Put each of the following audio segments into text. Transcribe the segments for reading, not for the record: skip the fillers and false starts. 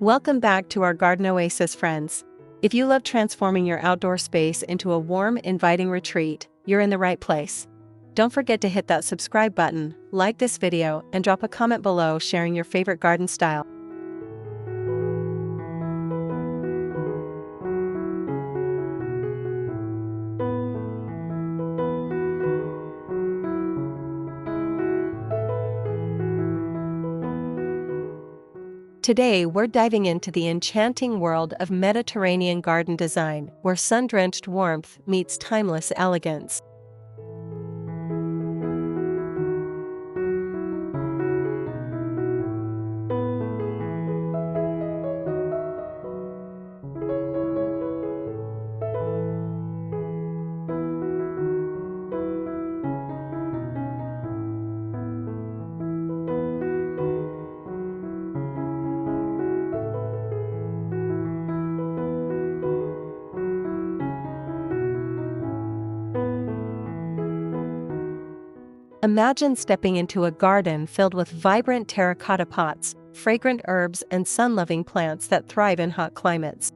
Welcome back to our garden oasis, friends. If you love transforming your outdoor space into a warm, inviting retreat, you're in the right place. Don't forget to hit that subscribe button, like this video, and drop a comment below sharing your favorite garden style. Today we're diving into the enchanting world of Mediterranean garden design, where sun-drenched warmth meets timeless elegance. Imagine stepping into a garden filled with vibrant terracotta pots, fragrant herbs, and sun-loving plants that thrive in hot climates.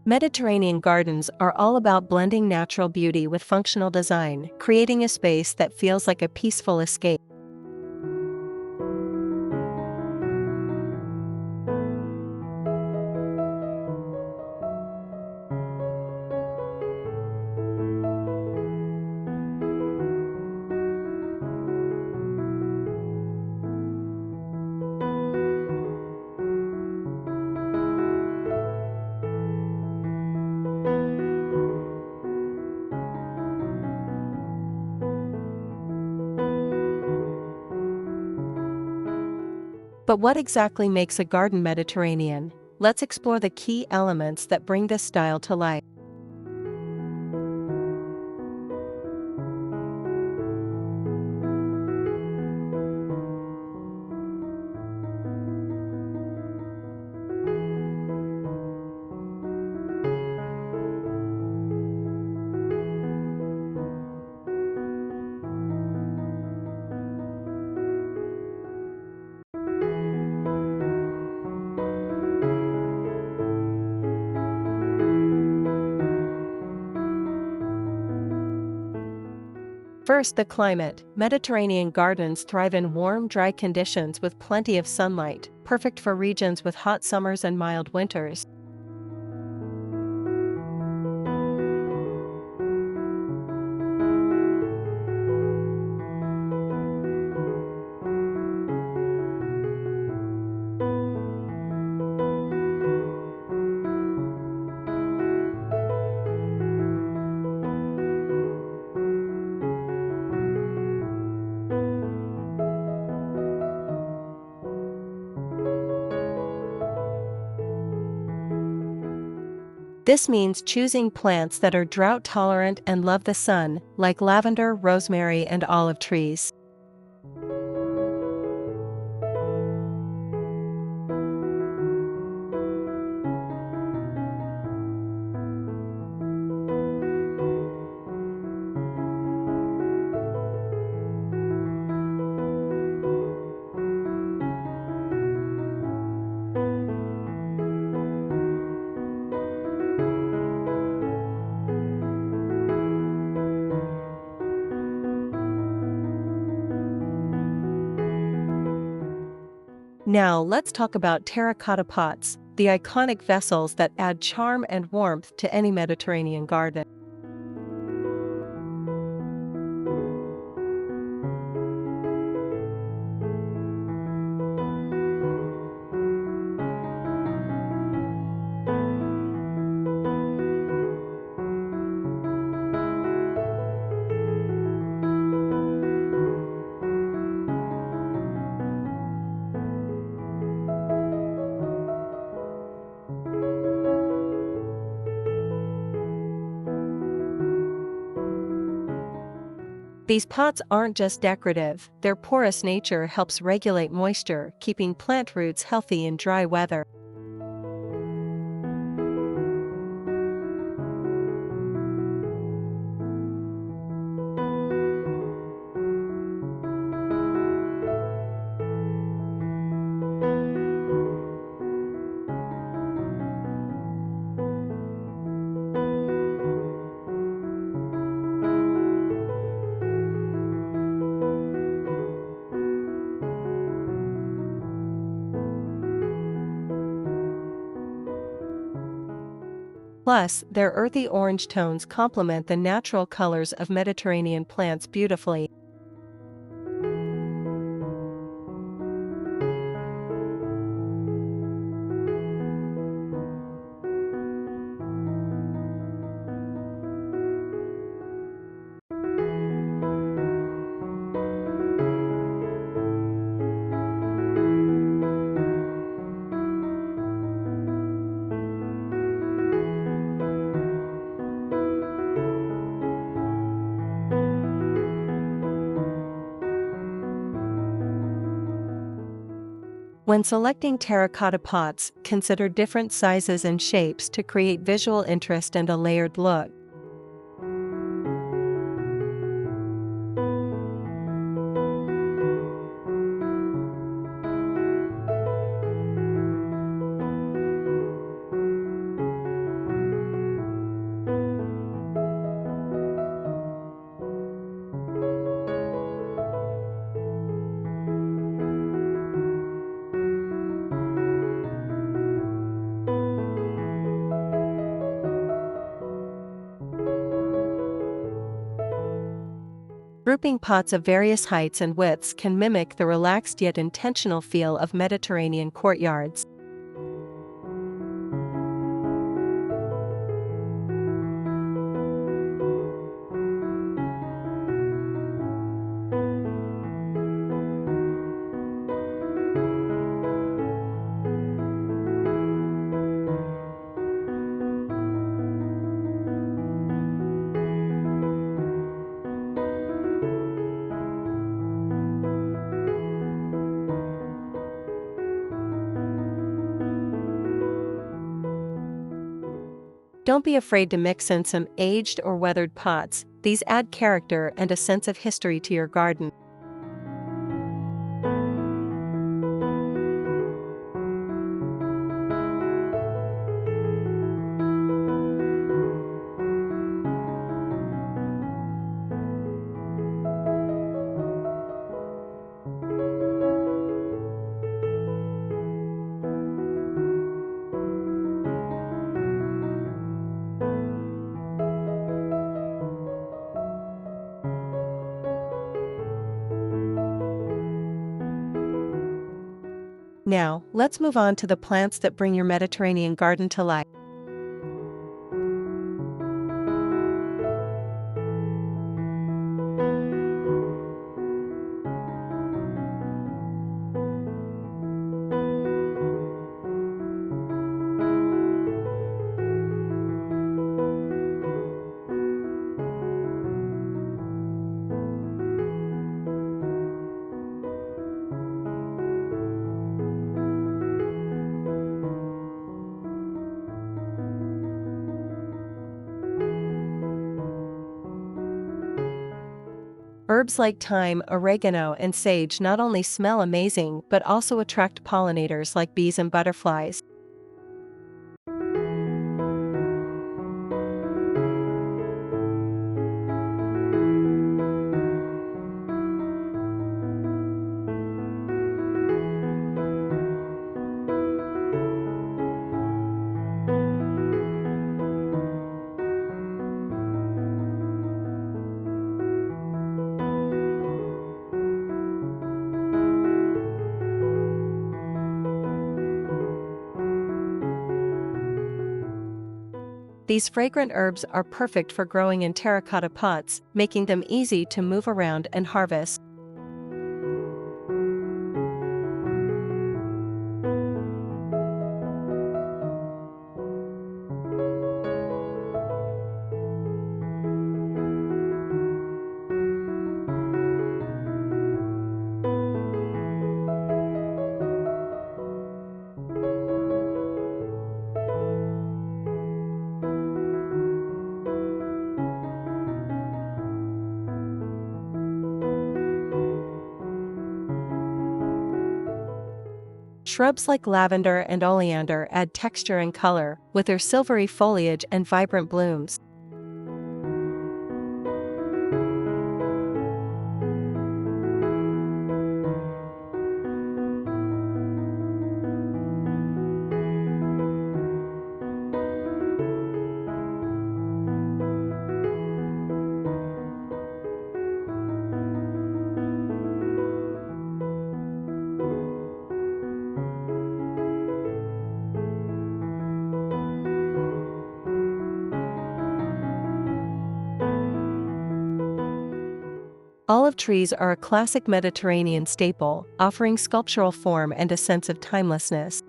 Mediterranean gardens are all about blending natural beauty with functional design, creating a space that feels like a peaceful escape. But what exactly makes a garden Mediterranean? Let's explore the key elements that bring this style to life. First, the climate. Mediterranean gardens thrive in warm, dry conditions with plenty of sunlight, perfect for regions with hot summers and mild winters. This means choosing plants that are drought-tolerant and love the sun, like lavender, rosemary, and olive trees. Now let's talk about terracotta pots, the iconic vessels that add charm and warmth to any Mediterranean garden. These pots aren't just decorative, their porous nature helps regulate moisture, keeping plant roots healthy in dry weather. Plus, their earthy orange tones complement the natural colors of Mediterranean plants beautifully. When selecting terracotta pots, consider different sizes and shapes to create visual interest and a layered look. Grouping pots of various heights and widths can mimic the relaxed yet intentional feel of Mediterranean courtyards. Don't be afraid to mix in some aged or weathered pots, these add character and a sense of history to your garden. Now, let's move on to the plants that bring your Mediterranean garden to life. Herbs like thyme, oregano, and sage not only smell amazing but also attract pollinators like bees and butterflies. These fragrant herbs are perfect for growing in terracotta pots, making them easy to move around and harvest. Shrubs like lavender and oleander add texture and color, with their silvery foliage and vibrant blooms. Olive trees are a classic Mediterranean staple, offering sculptural form and a sense of timelessness.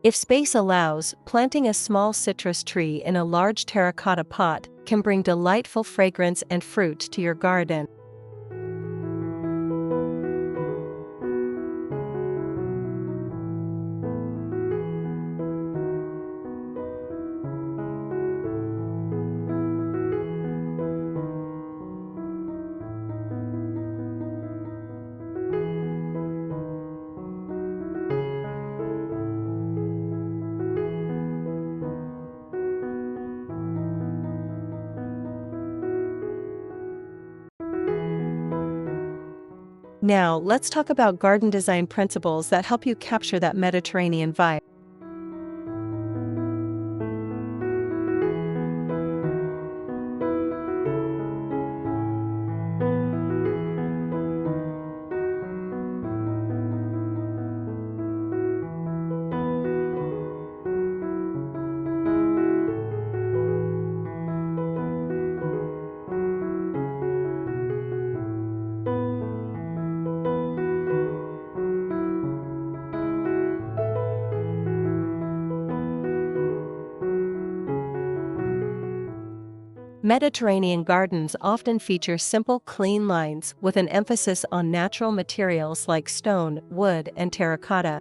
If space allows, planting a small citrus tree in a large terracotta pot can bring delightful fragrance and fruit to your garden. Now, let's talk about garden design principles that help you capture that Mediterranean vibe. Mediterranean gardens often feature simple, clean lines with an emphasis on natural materials like stone, wood, and terracotta.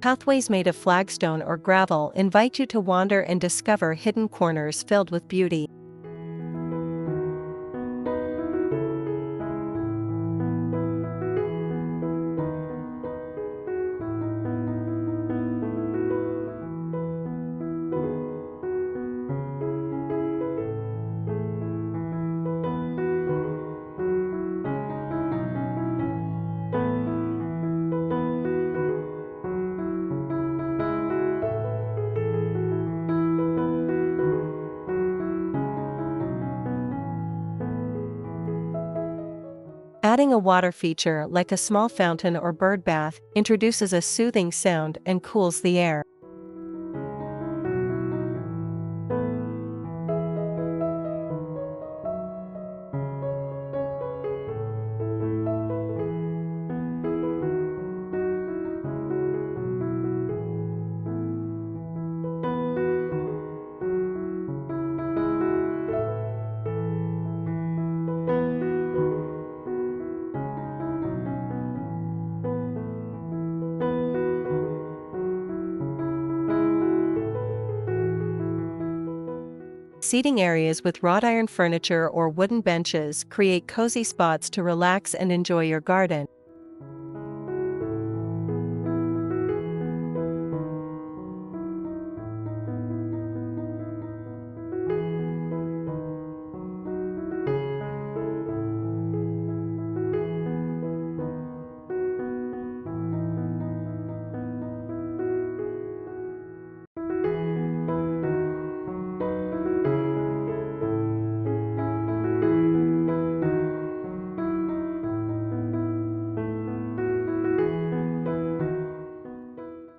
Pathways made of flagstone or gravel invite you to wander and discover hidden corners filled with beauty. Adding a water feature like a small fountain or bird bath introduces a soothing sound and cools the air. Seating areas with wrought iron furniture or wooden benches create cozy spots to relax and enjoy your garden.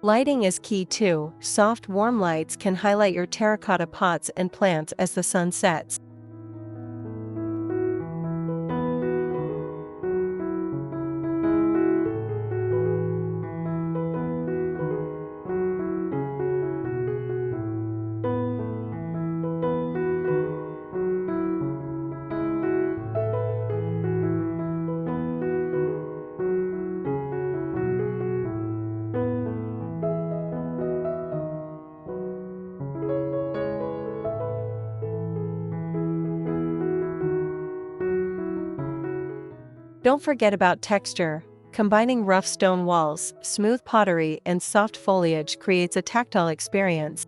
Lighting is key too. Soft, warm lights can highlight your terracotta pots and plants as the sun sets. Don't forget about texture. Combining rough stone walls, smooth pottery, and soft foliage creates a tactile experience.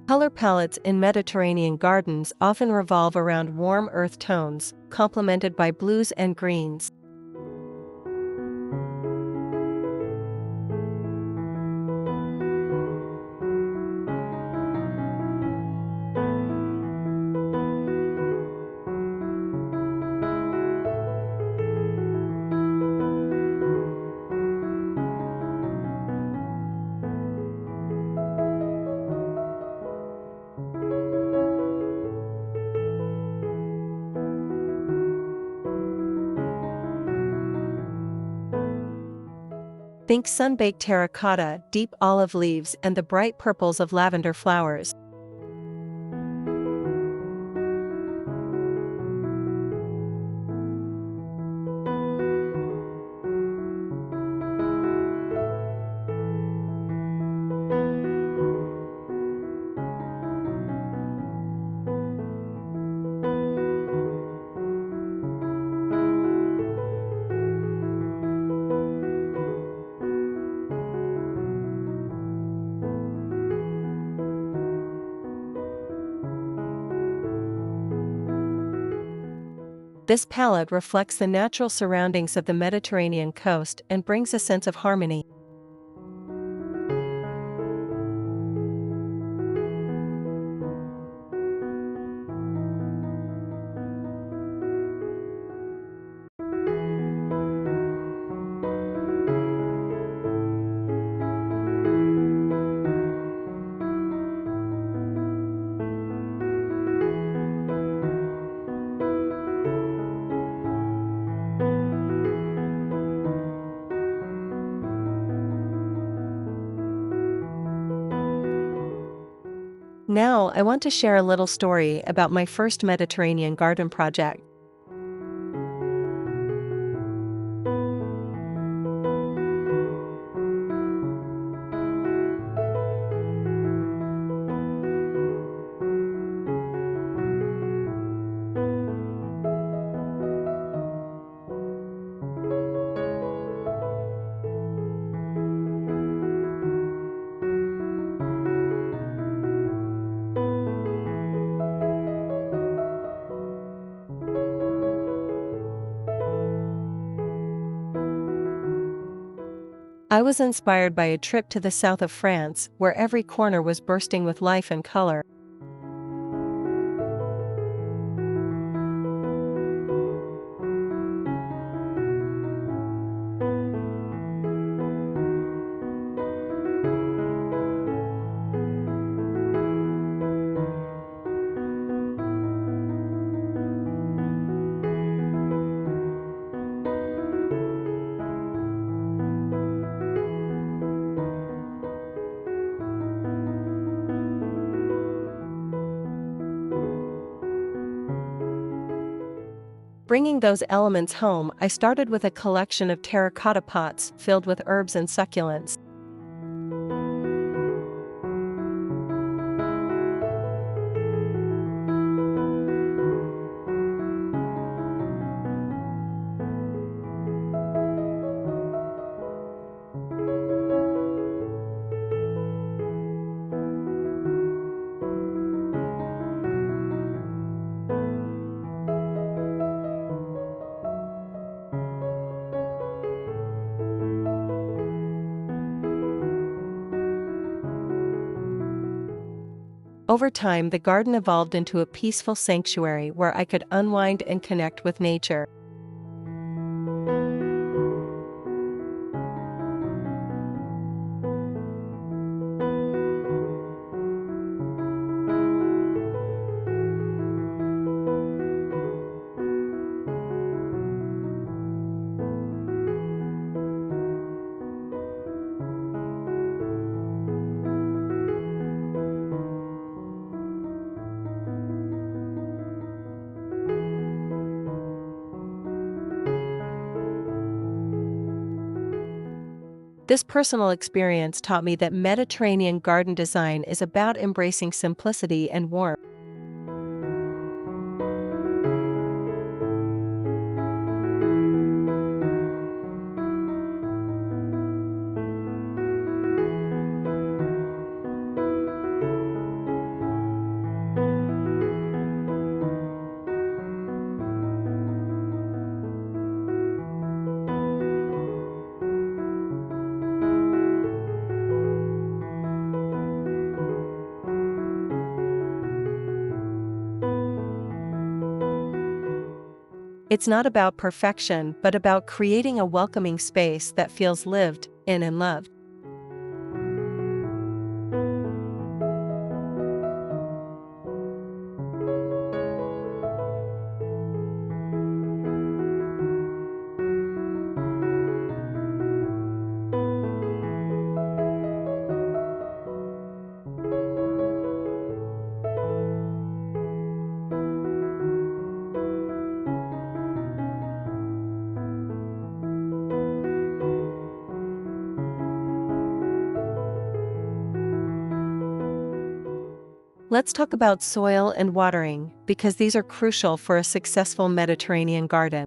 Color palettes in Mediterranean gardens often revolve around warm earth tones, complemented by blues and greens. Think sun-baked terracotta, deep olive leaves, and the bright purples of lavender flowers. This palette reflects the natural surroundings of the Mediterranean coast and brings a sense of harmony. Now, I want to share a little story about my first Mediterranean garden project. I was inspired by a trip to the south of France, where every corner was bursting with life and color. Bringing those elements home, I started with a collection of terracotta pots filled with herbs and succulents. Over time, the garden evolved into a peaceful sanctuary where I could unwind and connect with nature. This personal experience taught me that Mediterranean garden design is about embracing simplicity and warmth. It's not about perfection, but about creating a welcoming space that feels lived in and loved. Let's talk about soil and watering, because these are crucial for a successful Mediterranean garden.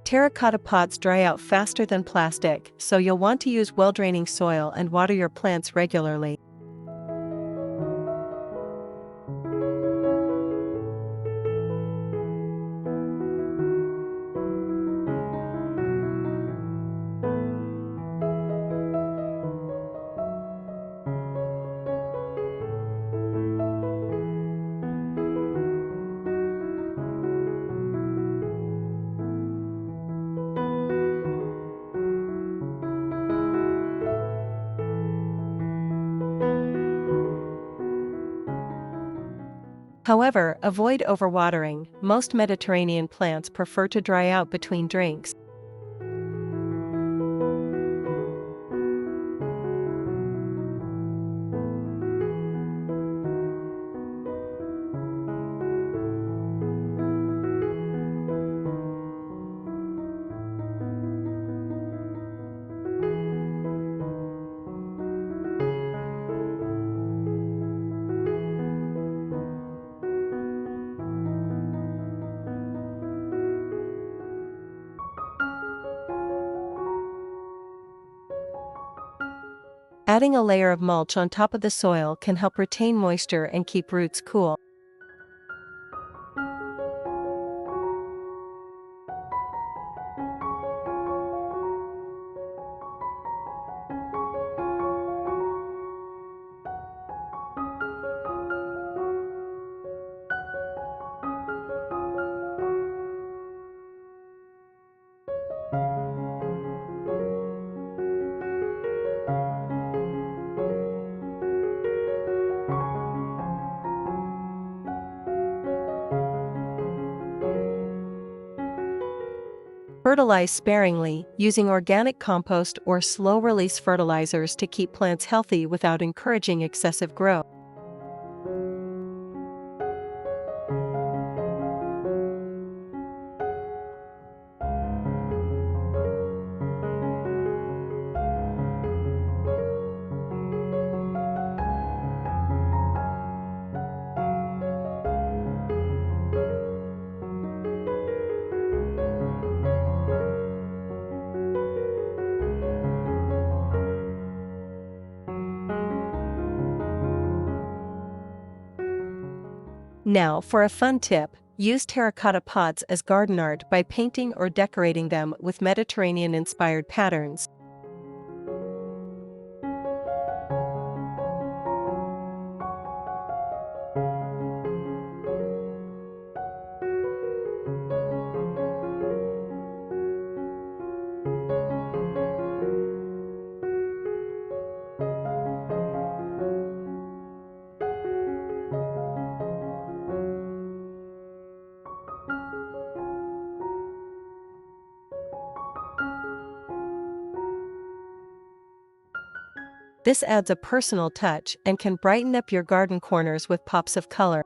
Terracotta pots dry out faster than plastic, so you'll want to use well-draining soil and water your plants regularly. However, avoid overwatering. Most Mediterranean plants prefer to dry out between drinks. Adding a layer of mulch on top of the soil can help retain moisture and keep roots cool. Fertilize sparingly, using organic compost or slow-release fertilizers to keep plants healthy without encouraging excessive growth. Now, for a fun tip, use terracotta pots as garden art by painting or decorating them with Mediterranean-inspired patterns. This adds a personal touch and can brighten up your garden corners with pops of color.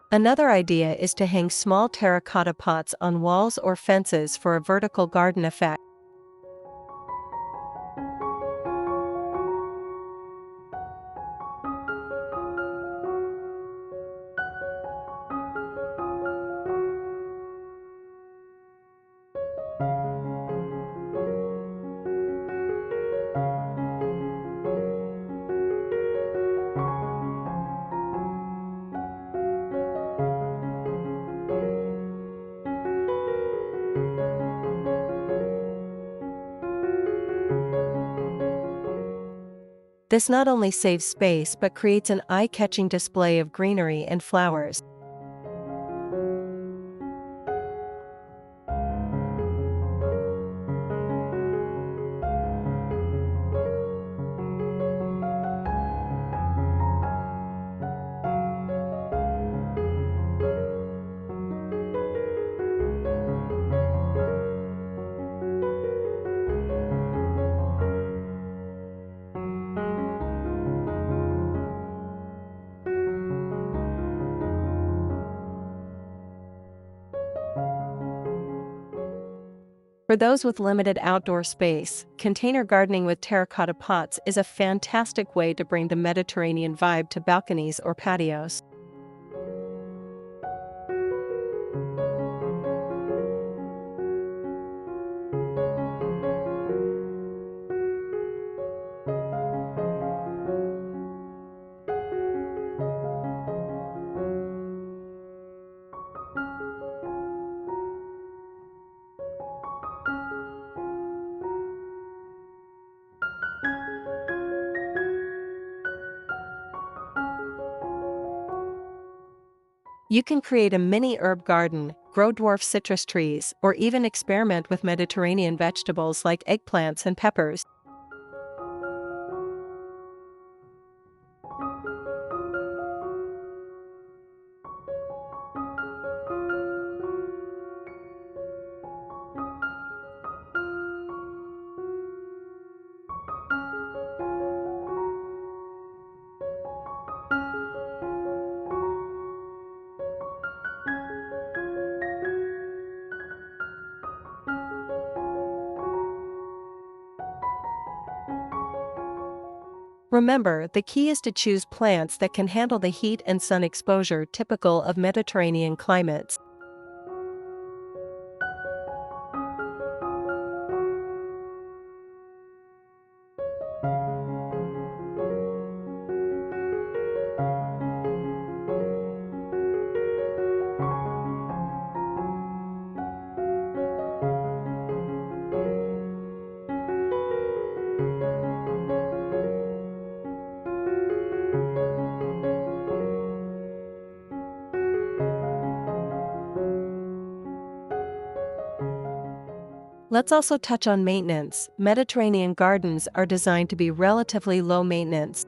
Another idea is to hang small terracotta pots on walls or fences for a vertical garden effect. This not only saves space but creates an eye-catching display of greenery and flowers. For those with limited outdoor space, container gardening with terracotta pots is a fantastic way to bring the Mediterranean vibe to balconies or patios. You can create a mini herb garden, grow dwarf citrus trees, or even experiment with Mediterranean vegetables like eggplants and peppers. Remember, the key is to choose plants that can handle the heat and sun exposure typical of Mediterranean climates. Let's also touch on maintenance. Mediterranean gardens are designed to be relatively low maintenance.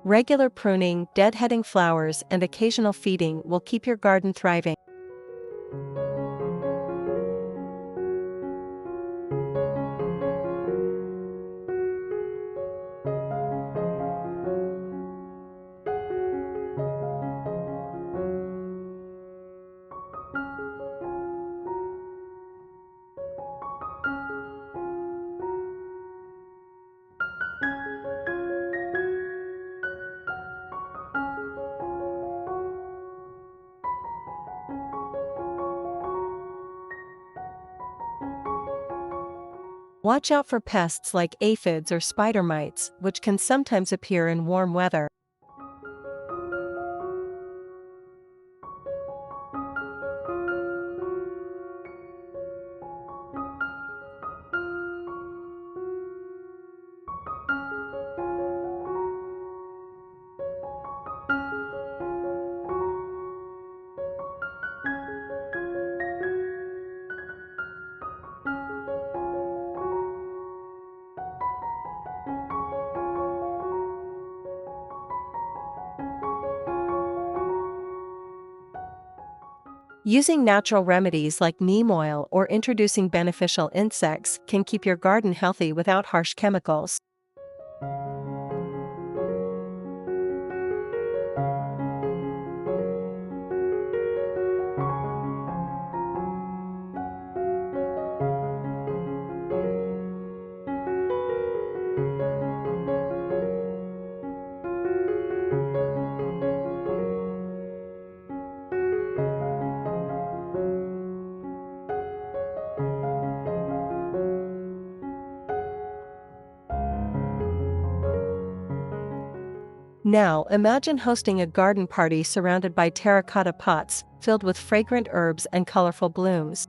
Regular pruning, deadheading flowers, and occasional feeding will keep your garden thriving. Watch out for pests like aphids or spider mites, which can sometimes appear in warm weather. Using natural remedies like neem oil or introducing beneficial insects can keep your garden healthy without harsh chemicals. Now, imagine hosting a garden party surrounded by terracotta pots filled with fragrant herbs and colorful blooms.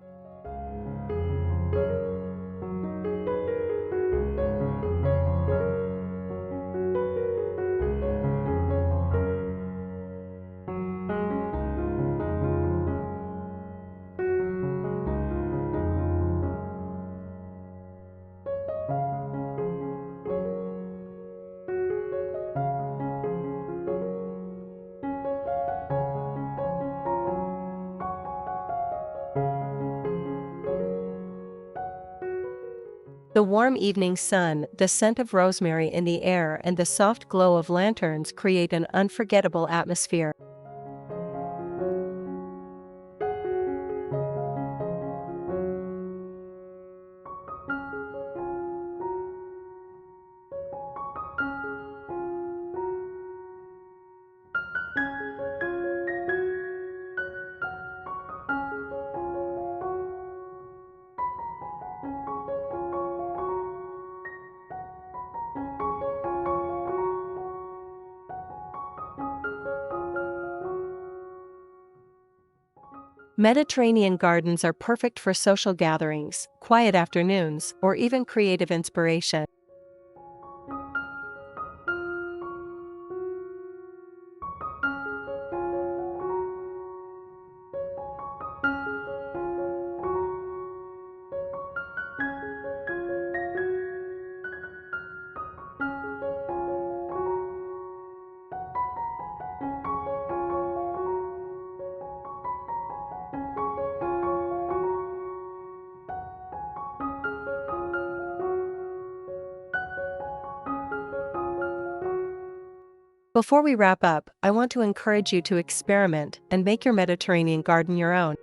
The warm evening sun, the scent of rosemary in the air, and the soft glow of lanterns create an unforgettable atmosphere. Mediterranean gardens are perfect for social gatherings, quiet afternoons, or even creative inspiration. Before we wrap up, I want to encourage you to experiment and make your Mediterranean garden your own.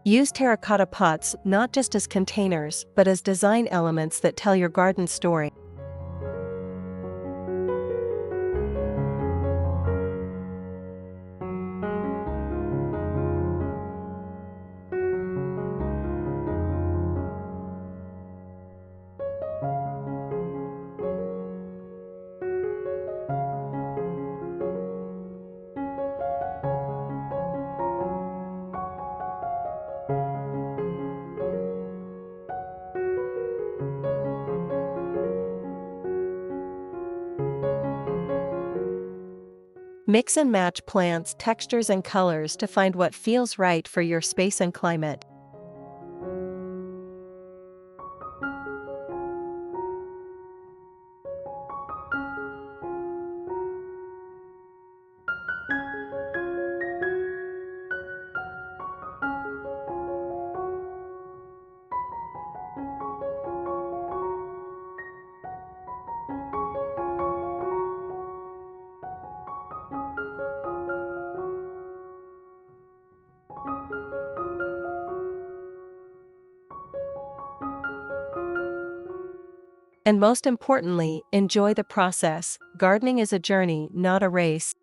Use terracotta pots not just as containers, but as design elements that tell your garden's story. Mix and match plants, textures, and colors to find what feels right for your space and climate. And most importantly, enjoy the process. Gardening is a journey, not a race.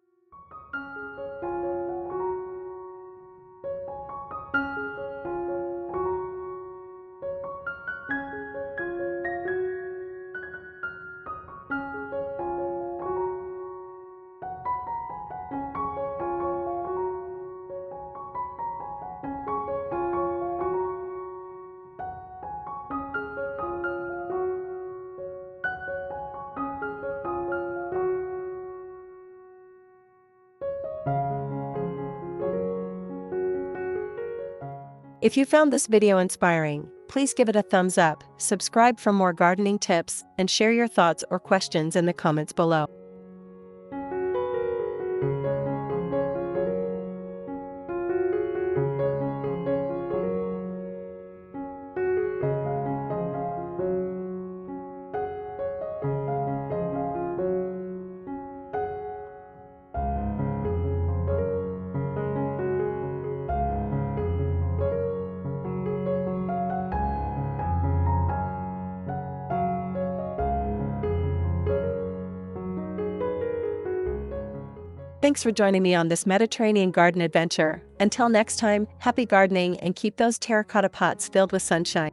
If you found this video inspiring, please give it a thumbs up, subscribe for more gardening tips, and share your thoughts or questions in the comments below. Thanks for joining me on this Mediterranean garden adventure. Until next time, happy gardening and keep those terracotta pots filled with sunshine.